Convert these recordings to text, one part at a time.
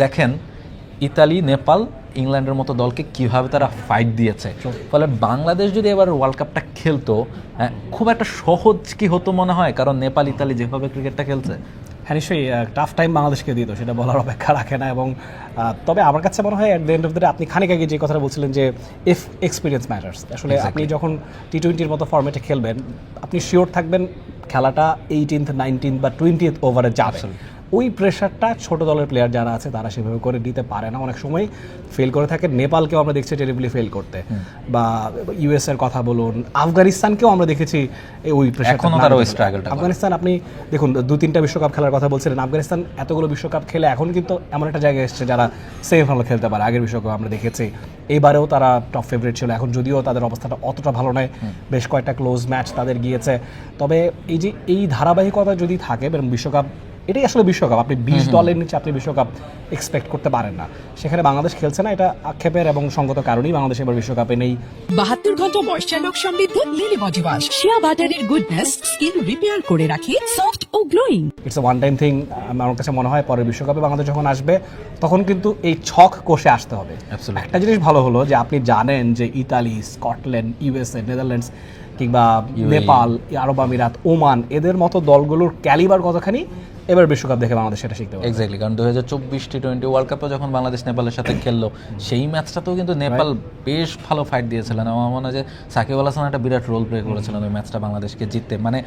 দেখেন ইতালি, নেপাল, ইংল্যান্ডের মতো দলকে কিভাবে তারা ফাইট দিয়েছে। ফলে বাংলাদেশ যদি এবার ওয়ার্ল্ড কাপটা খেলতো, খুব একটা সহজ কি হতো মনে হয়? কারণ নেপাল, ইতালি যেভাবে ক্রিকেটটা খেলছে, হ্যাঁ নিশ্চয়ই টাফ টাইম বাংলাদেশকে দিত, সেটা বলার অপেক্ষা রাখে না। এবং তবে আমার কাছে মনে হয় at the end of the day, আপনি খানিক আগে যে কথাটা বলছিলেন যে ইফ এক্সপিরিয়েন্স ম্যাটার্স, আসলে আপনি যখন টি-20-র মতো ফরম্যাটে খেলবেন, আপনি শিওর থাকবেন খেলাটা 18th, 19th বা 20th ওভারে যাবে। ওই প্রেশারটা ছোট দলের প্লেয়ার যারা আছে তারা সেভাবে করে দিতে পারে না, অনেক সময় ফেল করে থাকে। নেপালকেও আমরা দেখছি টেরিবলি ফেল করতে, বা ইউএস এর কথা বলুন, আফগানিস্তানকেও আমরা দেখেছি ওই প্রেশার। আফগানিস্তান আপনি দেখুন 2-3টা বিশ্বকাপ খেলার কথা বলছিলেন, আফগানিস্তান এতগুলো বিশ্বকাপ খেলে এখন কিন্তু এমন একটা জায়গায় এসেছে যারা সেমিফাইনাল খেলতে পারে। আগের বিশ্বকাপ আমরা দেখেছি, এবারেও তারা টপ ফেভারিট ছিল। এখন যদিও তাদের অবস্থাটা অতটা ভালো নয়, বেশ কয়েকটা ক্লোজ ম্যাচ তাদের গিয়েছে। তবে এই যে এই ধারাবাহিকতা যদি থাকে, এবং বিশ্বকাপ, এটাই আসলে বিশ্বকাপ, আপনি 20 দলের নিচে আপনি বিশ্বকাপ এক্সপেক্ট করতে পারেন না। সেখানে বাংলাদেশ খেলছে না, এটা আক্ষেপের এবং সঙ্গত কারণেই বাংলাদেশ এবার বিশ্বকাপে নেই। 72 ঘন্টা ময়েশ্চার লোক সমৃদ্ধ লিলি বডি ওয়াশ, শিয়া বাটারের গুডনেস স্কিন রিপেয়ার করে রাখে সফট ও glowing. It's a one time thing. আমার কাছে মনে হয় পরের বিশ্বকাপে বাংলাদেশ যখন আসবে, তখন কিন্তু এই ছক কষে আসতে হবে। একটা জিনিস ভালো হলো যে আপনি জানেন যে ইতালি, স্কটল্যান্ড, ইউএসএ, নেদারল্যান্ডস কিংবা নেপাল, আরব আমিরাত, ওমান, এদের মতো দলগুলোর ক্যালিবার কতখানি এবার বিশ্বকাপ দেখে বাংলাদেশ সেটা শিখতে পারবে। এক্স্যাক্টলি, কারণ 2024 টি-20 ওয়ার্ল্ড কাপে যখন বাংলাদেশ নেপালের সাথে খেললো, সেই ম্যাচটাতেও কিন্তু নেপাল বেশ ভালো ফাইট দিয়েছিলেন। আমার মনে হয় যে সাকিব আল হাসান একটা বিরাট রোল প্লে করেছিলেন ওই ম্যাচটা বাংলাদেশকে জিততে। মানে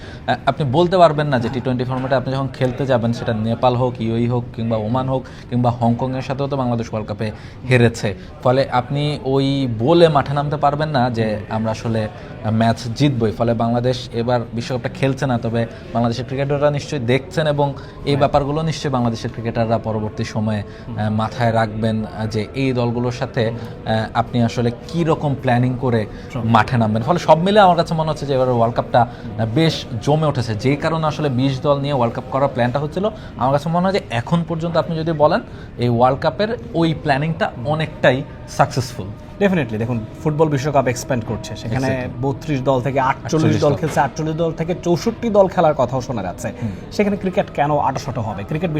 আপনি বলতে পারবেন না যে টি-20 ফর্মেটে আপনি যখন খেলতে যাবেন, সেটা নেপাল হোক, ইউএই হোক, কিংবা ওমান হোক, কিংবা হংকংয়ের সাথেও তো বাংলাদেশ ওয়ার্ল্ড কাপে হেরেছে। ফলে আপনি ওই বলে মাঠে নামতে পারবেন না যে আমরা আসলে ম্যাচ জিতবই। ফলে বাংলাদেশ এবার বিশ্বকাপটা খেলছে না, তবে বাংলাদেশের ক্রিকেটাররা নিশ্চয়ই দেখছেন, এবং এই ব্যাপারগুলো নিশ্চয়ই বাংলাদেশের ক্রিকেটাররা পরবর্তী সময়ে মাথায় রাখবেন যে এই দলগুলোর সাথে আপনি আসলে কি রকম প্ল্যানিং করে মাঠে নামবেন। ফলে সব মিলে আমার কাছে মনে হচ্ছে যে এবার ওয়ার্ল্ড কাপটা বেশ জমে উঠেছে, যেই কারণে আসলে 20 দল নিয়ে ওয়ার্ল্ড কাপ করার প্ল্যানটা হচ্ছিল। আমার কাছে মনে হয় যে এখন পর্যন্ত আপনি যদি বলেন, এই ওয়ার্ল্ড কাপের ওই প্ল্যানিংটা অনেকটাই সাকসেসফুল। ডেফিনেটলি দেখুন, ফুটবল বিশ্বকাপ এক্সপ্যান্ড করছে, সেখানে 32 দল থেকে 48 দল খেলছে, 48 দল থেকে 64 দল খেলার কথাও শোনা যাচ্ছে। সেখানে ক্রিকেট কেন 68 হবে? ক্রিকেট